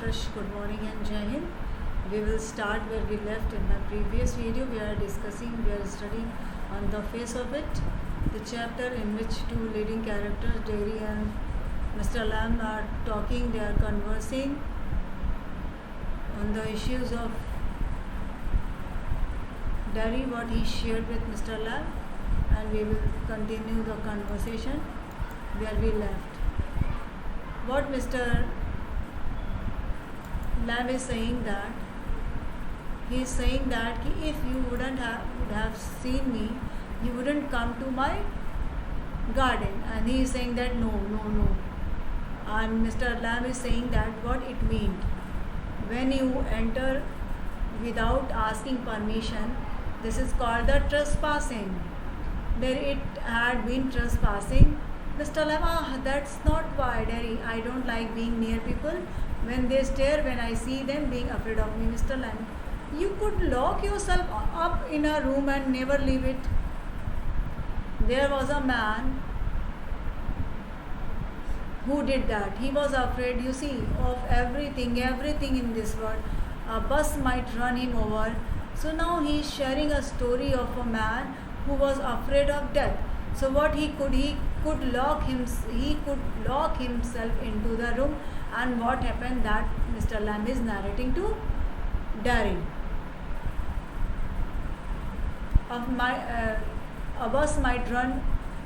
fresh good morning and Jai Hind. We will start where we left in my previous video. We are studying on the face of it, the chapter in which two leading characters, Derry and Mr. Lamb, are talking. They are conversing on the issues of Derry, what he shared with Mr. Lamb, and we will continue the conversation where we left. What Mr. Lamb is saying that he is saying that if you would have seen me, you wouldn't come to my garden, and he is saying that no, and Mr. Lamb is saying that what it means when you enter without asking permission, this is called the trespassing. There it had been trespassing. Mr. Lamb, that's not why, Derry. I don't like being near people. When they stare, when I see them being afraid of me, Mr. Lamb, you could lock yourself up in a room and never leave it. There was a man who did that. He was afraid, you see, of everything in this world. A bus might run him over. So now he is sharing a story of a man who was afraid of death. So what he could lock himself into the room, and what happened that Mr. Lamb is narrating to Derry. A bus might run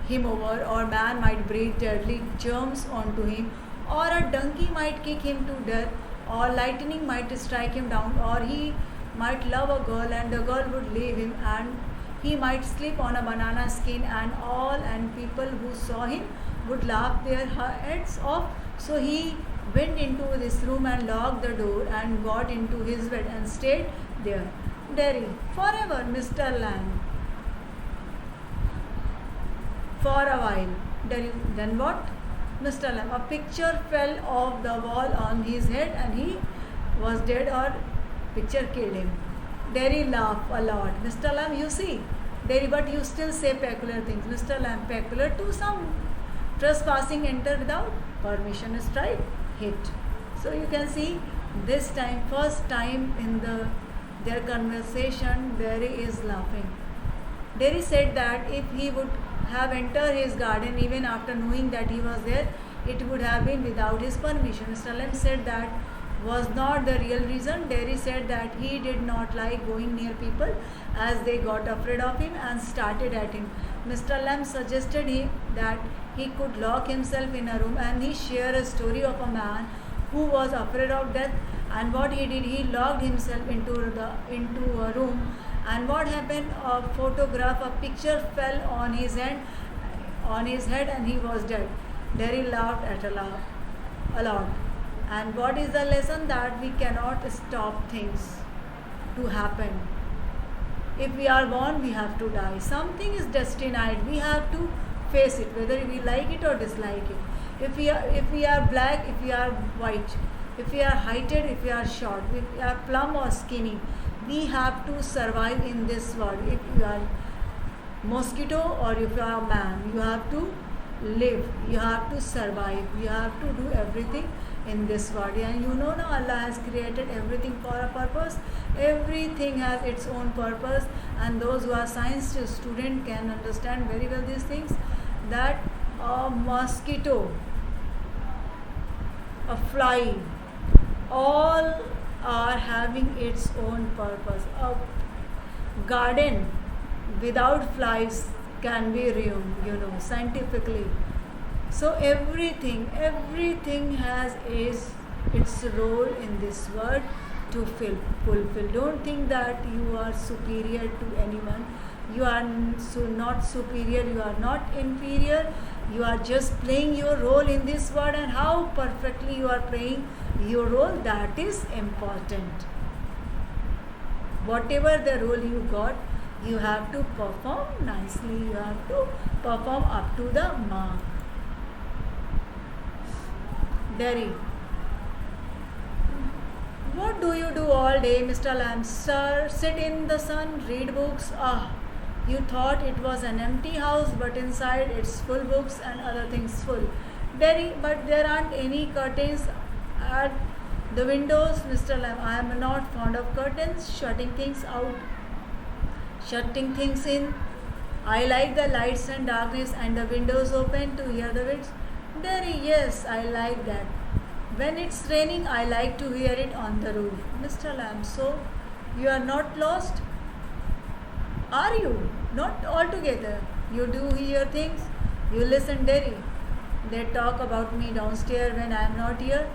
him over, or man might breathe deadly germs onto him, or a donkey might kick him to death, or lightning might strike him down, or he might love a girl and the girl would leave him, and he might slip on a banana skin, and people who saw him would laugh their heads off. So he went into this room and locked the door and got into his bed and stayed there. Derry, forever, Mr. Lamb. For a while. Derry, then what? Mr. Lamb, a picture fell off the wall on his head and he was dead, or picture killed him. Derry laughed a lot. Mr. Lamb, you see, Derry, but you still say peculiar things. Mr. Lamb, peculiar to some. Trespassing, enter without permission, strike, hit. So you can see this time, first time in their conversation, Derry is laughing. Derry said that if he would have entered his garden even after knowing that he was there, it would have been without his permission. Mr. Lamb said that was not the real reason. Derry said that he did not like going near people as they got afraid of him and started at him. Mr. Lamb suggested that he could lock himself in a room, and he shared a story of a man who was afraid of death, and what he did, he locked himself into a room, and what happened, a picture fell on his head and he was dead. Derry laughed a lot. And what is the lesson? That we cannot stop things to happen. If we are born, we have to die. Something is destined. We have to face it, whether we like it or dislike it. If we are black, if we are white, if we are heighted, if we are short, if we are plump or skinny, we have to survive in this world. If you are mosquito or if you are man, you have to live, you have to survive, you have to do everything in this world. And you know now, Allah has created everything for a purpose. Everything has its own purpose, and those who are science student can understand very well these things, that a mosquito, a fly, all are having its own purpose. A garden without flies can be ruined, scientifically. So everything has its role in this world to fulfill. Don't think that you are superior to anyone. You are not superior, you are not inferior. You are just playing your role in this world, and how perfectly you are playing your role, that is important. Whatever the role you got, you have to perform nicely, you have to perform up to the mark. Derry, what do you do all day, Mr. Lamb? Sir, sit in the sun, read books. You thought it was an empty house, but inside it's full books and other things full. Derry, but there aren't any curtains at The windows, Mr. Lamb, I am not fond of curtains, shutting things out, shutting things in. I like the lights and darkness and the windows open to hear the winds. Derry, yes, I like that. When it's raining, I like to hear it on the roof. Mr. Lamb, so you are not lost? Are you? Not altogether. You do hear things. You listen, Derry. They talk about me downstairs when I am not here.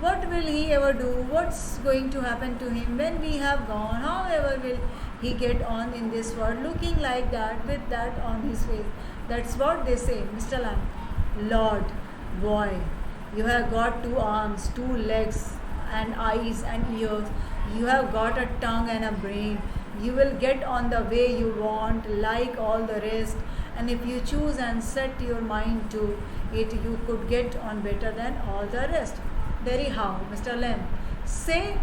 What will he ever do? What's going to happen to him when we have gone? However will he get on in this world looking like that with that on his face? That's what they say, Mr. Lamb. Lord, boy, you have got 2 arms, 2 legs, and eyes and ears. You have got a tongue and a brain. You will get on the way you want, like all the rest. And if you choose and set your mind to it, you could get on better than all the rest. Derry, how, Mr. Lamb? Say,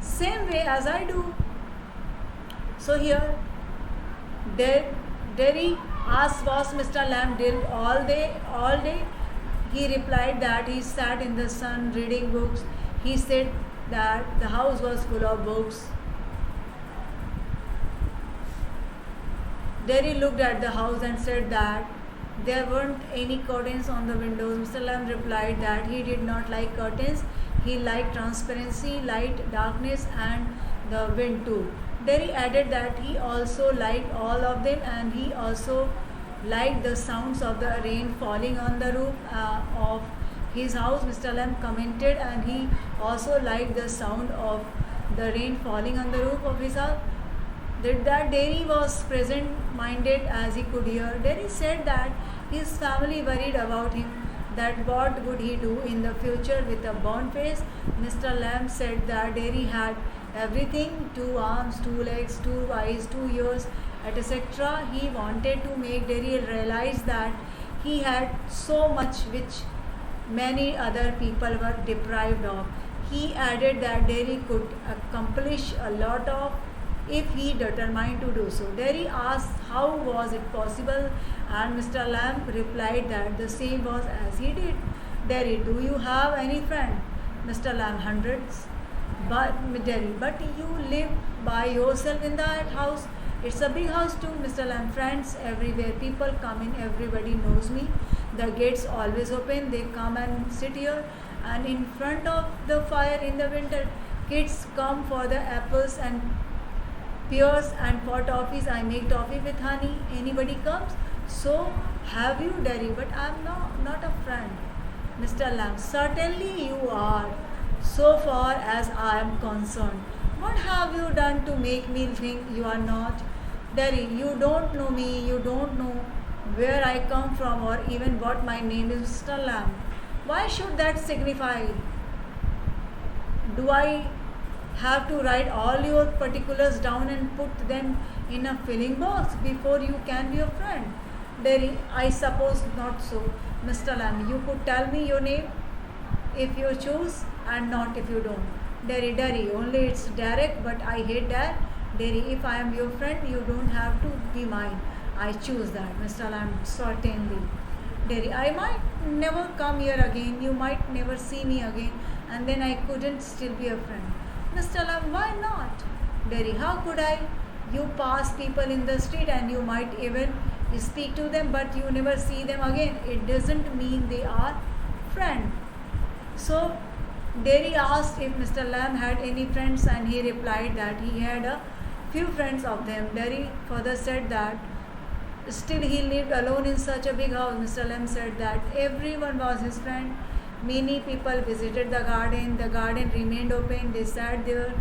same way as I do. So here, Derry asked what Mr. Lamb did all day. He replied that he sat in the sun reading books. He said that the house was full of books. Derry looked at the house and said that there weren't any curtains on the windows. Mr. Lamb replied that he did not like curtains. He liked transparency, light, darkness, and the wind too. Derry added that he also liked all of them, and he also liked the sounds of the rain falling on the roof of his house. Mr. Lamb commented, and he also liked the sound of the rain falling on the roof of his house. That Derry was present-minded as he could hear. Derry said that his family worried about him, that what would he do in the future with a burnt face. Mr. Lamb said that Derry had everything, 2 arms, 2 legs, 2 eyes, 2 ears, etc. He wanted to make Derry realize that he had so much which many other people were deprived of. He added that Derry could accomplish a lot of if he determined to do so. Derry asked how was it possible, and Mr. Lamb replied that the same was as he did. Derry, do you have any friend? Mr. Lamb, hundreds. Derry, but you live by yourself in that house. It's a big house too. Mr. Lamb, friends everywhere. People come in, everybody knows me. The gates always open. They come and sit here, and in front of the fire in the winter. Kids come for the apples and pears and for toffees. I make toffee with honey. Anybody comes. So have you, Derry? But I am not a friend. Mr. Lamb, certainly you are, so far as I am concerned. What have you done to make me think you are not? Derry, you don't know me. You don't know where I come from or even what my name is, Mr. Lamb. Why should that signify? Do I have to write all your particulars down and put them in a filling box before you can be a friend? Derry, I suppose not so. Mr. Lamb, you could tell me your name if you choose and not if you don't. Derry, only it's Derek, but I hate that. Derry, if I am your friend, you don't have to be mine. I choose that. Mr. Lamb, certainly. Derry, I might never come here again. You might never see me again, and then I couldn't still be a friend. Mr. Lamb, why not? Derry, how could I? You pass people in the street and you might even speak to them, but you never see them again. It doesn't mean they are friend. So Derry asked if Mr. Lamb had any friends, and he replied that he had a few friends of them. Derry further said that still he lived alone in such a big house. Mr. Lamb said that everyone was his friend. Many people visited the garden. The garden remained open. They sat there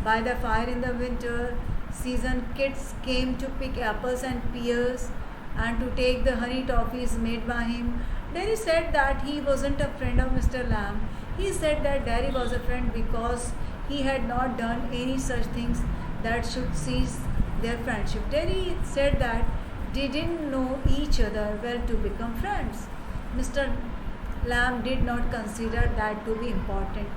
by the fire in the winter season. Kids came to pick apples and pears and to take the honey toffees made by him. Derry said that he wasn't a friend of Mr. Lamb. He said that Derry was a friend because he had not done any such things that should cease their friendship. Derry said that they didn't know each other well to become friends. Mr. Lamb did not consider that to be important.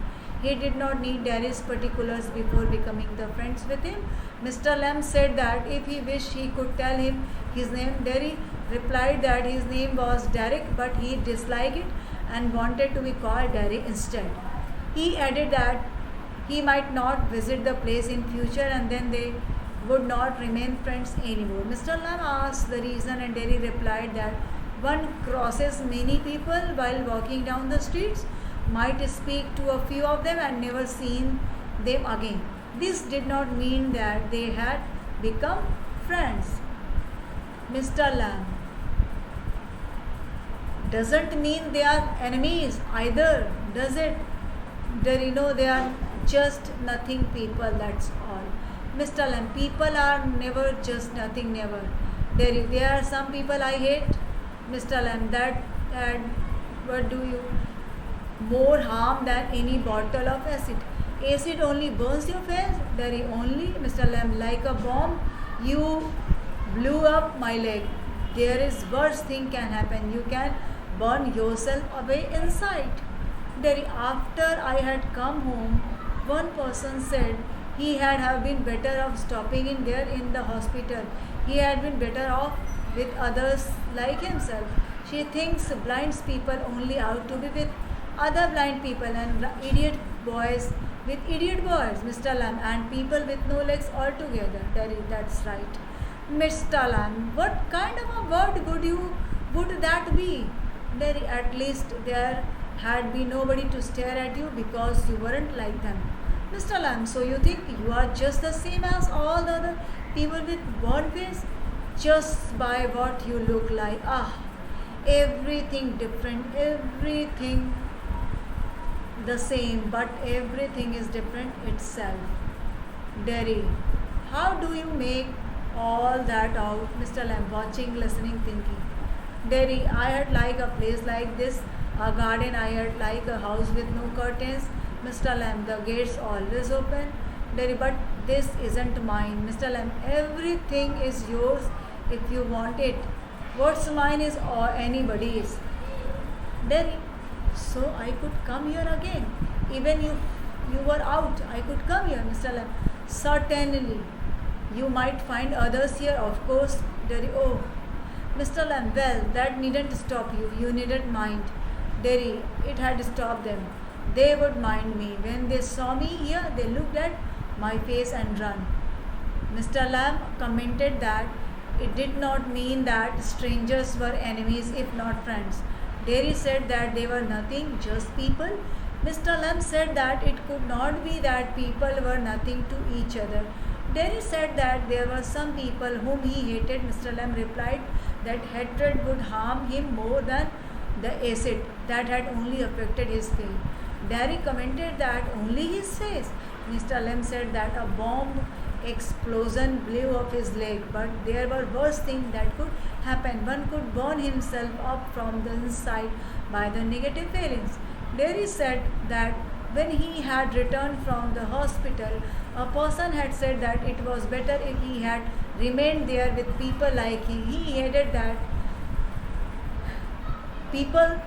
He did not need Derry's particulars before becoming the friends with him. Mr. Lamb said that if he wished he could tell him his name. Derry replied that his name was Derek, but he disliked it and wanted to be called Derry instead. He added that he might not visit the place in future and then they would not remain friends anymore. Mr. Lam asked the reason and Derry replied that one crosses many people while walking down the streets, might speak to a few of them and never seen them again. This did not mean that they had become friends. Mr. Lam doesn't mean they are enemies either, does it? They are just nothing people, that's all. Mr. Lam, people are never just nothing, never. There are some people I hate, Mr. Lam, that what do you more harm than any bottle of acid. Acid only burns your face, Derry only, Mr. Lam, like a bomb, you blew up my leg. There is worse thing can happen. You can burn yourself away inside. Derry, after I had come home, one person said he had have been better off stopping in there in the hospital. He had been better off with others like himself. She thinks blind people only out to be with other blind people and idiot boys with idiot boys, Mr. Lam, and people with no legs altogether. Derry, that's right. Mr. Lam, what kind of a word would that be? Derry, at least there had been nobody to stare at you because you weren't like them. Mr. Lam, so you think you are just the same as all the other people with born face? Just by what you look like. Everything different, everything the same, but everything is different itself. Derry, how do you make all that out? Mr. Lam, watching, listening, thinking. Derry, I had like a place like this, a garden. I had like a house with no curtains. Mr. Lam, the gates always open. Derry, but this isn't mine. Mr. Lam, everything is yours if you want it. What's mine is or anybody's. Derry, so I could come here again. Even if you were out, I could come here, Mr. Lam. Certainly. You might find others here, of course. Derry, oh, Mr. Lam, well, that needn't stop you. You needn't mind. Derry, it had stopped them. They would mind me. When they saw me here, they looked at my face and run. Mr. Lam commented that it did not mean that strangers were enemies if not friends. Derry said that they were nothing, just people. Mr. Lam said that it could not be that people were nothing to each other. Derry said that there were some people whom he hated. Mr. Lam replied that hatred would harm him more than the acid that had only affected his face. Derry commented that only his face. Mr. Lam said that a bomb explosion blew off his leg, but there were worse things that could happen. One could burn himself up from the inside by the negative feelings. Derry said that when he had returned from the hospital, a person had said that it was better if he had remained there with people like him. He added that people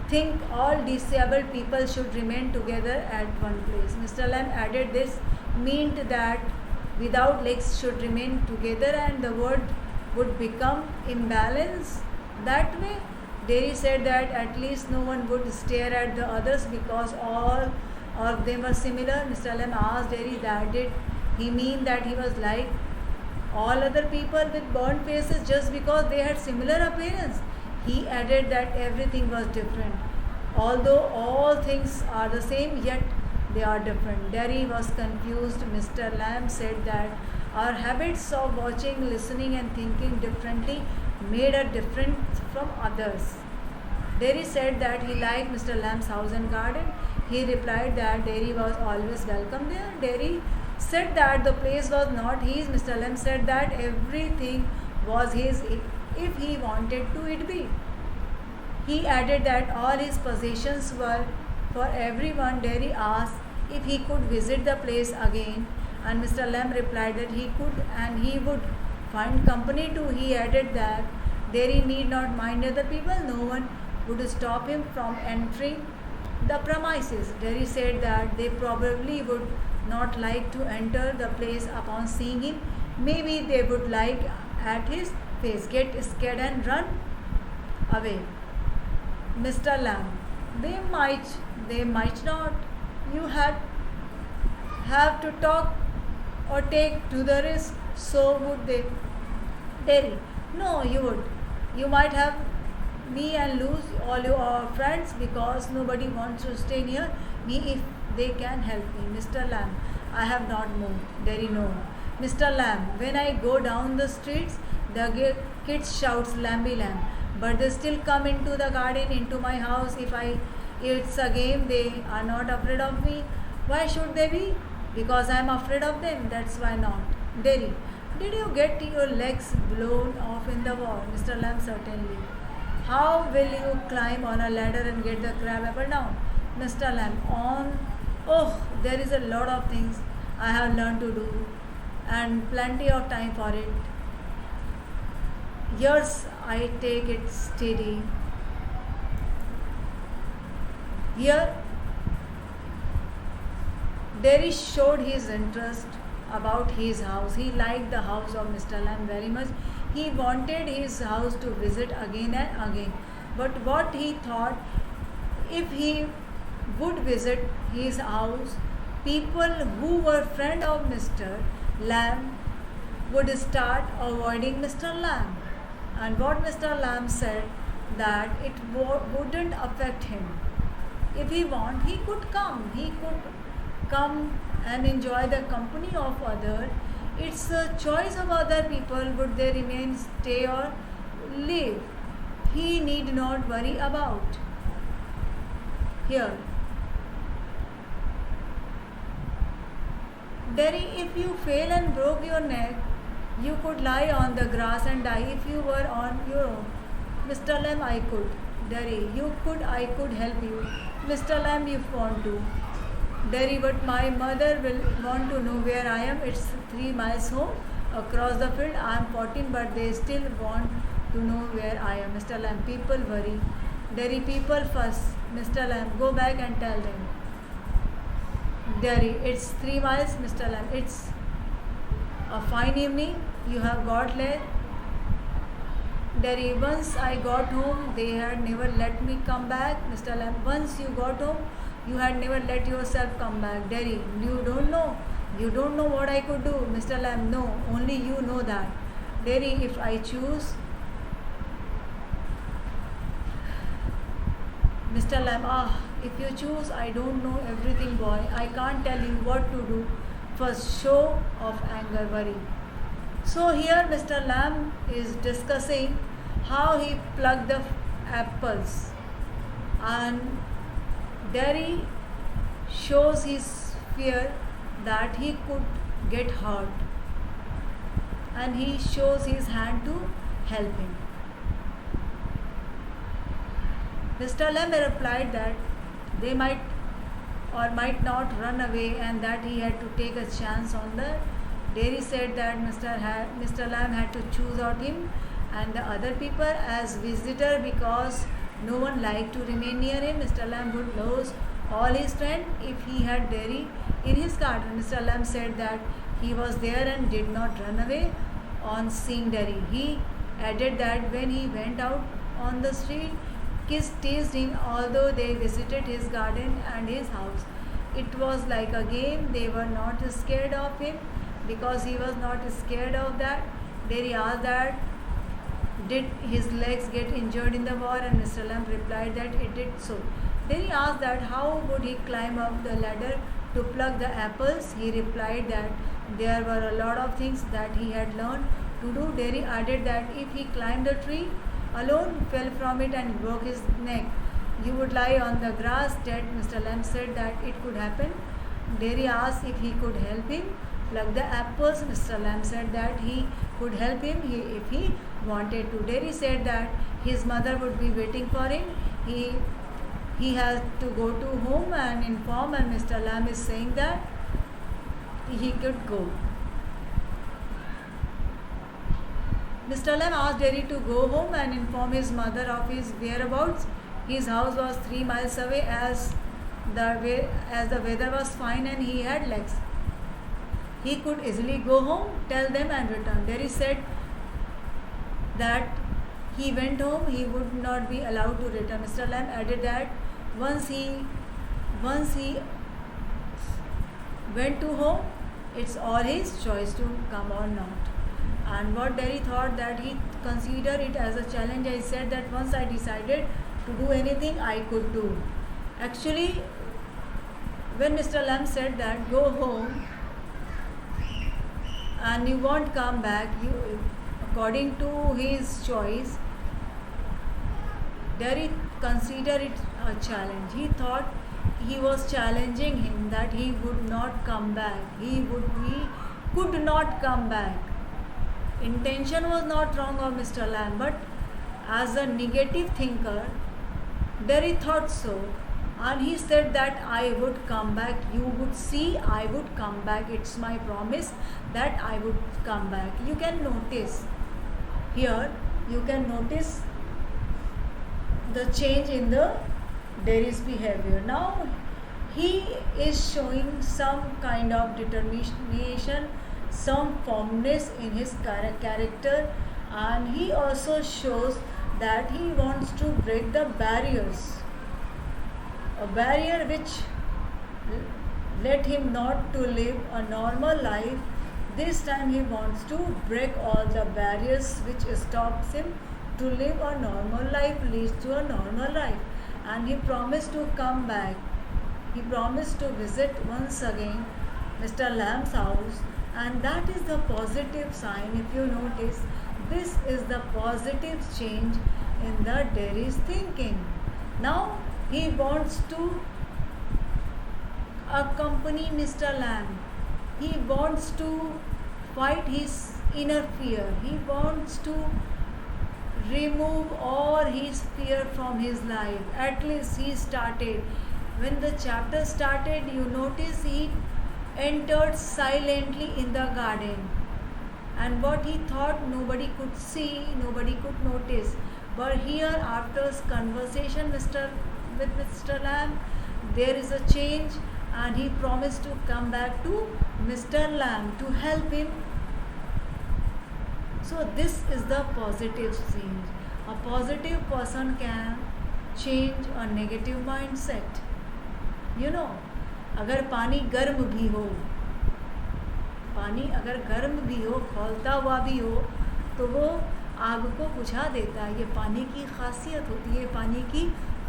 think all disabled people should remain together at one place. Mr. Lam added this meant that without legs should remain together and the world would become imbalanced that way. Derry said that at least no one would stare at the others because all of them were similar. Mr. Lam asked Derry that did he mean that he was like all other people with burnt faces just because they had similar appearance. He added that everything was different. Although all things are the same, yet they are different. Derry was confused. Mr. Lam said that our habits of watching, listening and thinking differently made us different from others. Derry said that he liked Mr. Lam's house and garden. He replied that Derry was always welcome there. Derry said that the place was not his. Mr. Lam said that everything was his if he wanted to it be. He added that all his possessions were for everyone. Derry asked if he could visit the place again, and Mr. Lam replied that he could and he would find company too. He added that Derry need not mind other people, no one would stop him from entering the premises. Derry said that they probably would not like to enter the place upon seeing him. Maybe they would like at his face, get scared and run away. Mr. Lam, they might They might not. You have to talk or take to the risk. So would they. Terry, no, you would. You might have me and lose all your friends because nobody wants to stay near me if they can help me. Mr. Lamb, I have not moved. Derry, no. Mr. Lamb, when I go down the streets, the kids shouts Lamby Lamb, but they still come into the garden, into my house. If it's a game, they are not afraid of me. Why should they be? Because I am afraid of them. That's why not. Derry, did you get your legs blown off in the war? Mr. Lamb, certainly. How will you climb on a ladder and get the crab apple down? Mr. Lamb, oh, there is a lot of things I have learned to do and plenty of time for it. Years I take it steady. Here, Derry showed his interest about his house. He liked the house of Mr. Lamb very much. He wanted his house to visit again and again. But what he thought, if he would visit his house, people who were friend of Mr. Lamb would start avoiding Mr. Lamb. And what Mr. Lamb said, that it wouldn't affect him. If he want, he could come. He could come and enjoy the company of others. It's a choice of other people, would they remain, stay or leave. He need not worry about. Here, Derry, if you fell and broke your neck, you could lie on the grass and die if you were on your own. Mr. Lamb, I could. Derry, you could, I could help you. Mr. Lamb, if want to. Derry, but my mother will want to know where I am. It's 3 miles home across the field. I am 14, but they still want to know where I am. Mr. Lamb, people worry. Derry, people fuss. Mr. Lamb, go back and tell them. Derry, it's 3 miles. Mr. Lamb, it's a fine evening. You have got late. Derry, once I got home, they had never let me come back. Mr. Lamb, once you got home, you had never let yourself come back. Derry, you don't know. You don't know what I could do. Mr. Lamb, no, only you know that. Derry, if I choose. Mr. Lamb, if you choose, I don't know everything, boy. I can't tell you what to do. First, show of anger, worry. So here Mr. Lamb is discussing how he plucked the apples, and Derry shows his fear that he could get hurt, and he shows his hand to help him. Mr. Lamb replied that they might or might not run away and that he had to take a chance on the. Derry said that Mr. Lamb had to choose out him and the other people as visitor because no one liked to remain near him. Mr. Lamb would lose all his strength if he had Derry in his garden. Mr. Lamb said that he was there and did not run away on seeing Derry. He added that when he went out on the street, kids teased him although they visited his garden and his house. It was like a game. They were not scared of him because he was not scared of that. Derry asked that did his legs get injured in the war, and Mr. Lamb replied that it did so. Derry asked that how would he climb up the ladder to pluck the apples. He replied that there were a lot of things that he had learned to do. Derry added that if he climbed a tree alone, fell from it and broke his neck, you would lie on the grass dead. Mr. Lamb said that it could happen. Derry asked if he could help him pluck the apples. Mr. Lamb said that he could help him if he wanted to. Derry said that his mother would be waiting for him. He has to go to home and inform, and Mr. Lamb is saying that he could go. Mr. Lamb asked Derry to go home and inform his mother of his whereabouts. His house was 3 miles away as the weather was fine and he had legs. He could easily go home, tell them and return. Derry said that he went home, he would not be allowed to return. Mr. Lamb added that once he once he went to home, it's all his choice to come or not. And what Derry thought, that he considered it as a challenge. I said that once I decided to do anything, I could do. Actually, when Mr. Lamb said that go home and you won't come back, according to his choice, Derry considered it a challenge. He thought he was challenging him, that he would not come back. He could not come back. Intention was not wrong of Mr. Lamb, but as a negative thinker, Derry thought so, and he said that I would come back. You would see, I would come back. It's my promise that I would come back. You can notice here, you can notice the change in the Derry's behavior. Now he is showing some kind of determination, some firmness in his character, and he also shows that he wants to break the barriers, a barrier which led him not to live a normal life. This time he wants to break all the barriers which stops him to live a normal life, leads to a normal life. And he promised to come back. He promised to visit once again Mr. Lamb's house, and that is the positive sign. If you notice, this is the positive change in the Derry's thinking. Now he wants to accompany Mr. Lamb. He wants to fight his inner fear. He wants to remove all his fear from his life. At least he started. When the chapter started, you notice he entered silently in the garden, and what he thought nobody could see, nobody could notice. But here, after his conversation with Mr. Lamb, there is a change, and he promised to come back to Mr. Lamb to help him. So this is the positive change. A positive person can change a negative mindset. You know, अगर पानी गर्म भी हो, पानी अगर गर्म भी हो, खौलता हुआ भी हो, तो वो आग को बुझा देता है. ये पानी की खासियत होती है, पानी की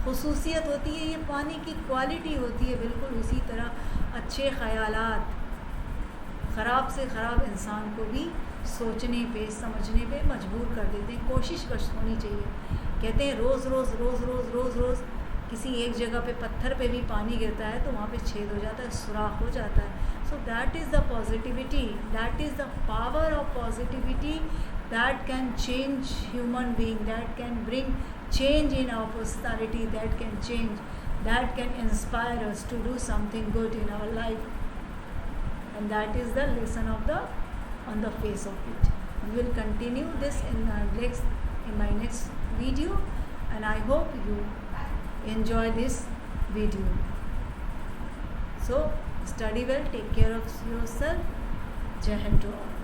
खुसूसियत होती है, ये पानी की क्वालिटी होती है. बिल्कुल उसी तरह अच्छे ख़यालात ख़राब से ख़राब इंसान को भी सोचने पे, समझने पे मजबूर कर देते हैं. कोशिश बस होनी चाहिए. कहते हैं रोज़ रोज़ रोज़ रोज़ रोज़ रोज़ किसी एक जगह पे पत्थर पे भी पानी गिरता है तो वहाँ पे छेद हो जाता है, सुराख हो जाता है. So that is the positivity, that is the power of positivity that can change human being, that can bring change in our personality, that can change, that can inspire us to do something good in our life. And that is the lesson of on the face of it. We will continue this in my next video, and I hope you enjoy this video. So study well, take care of yourself. Jai Hind to all.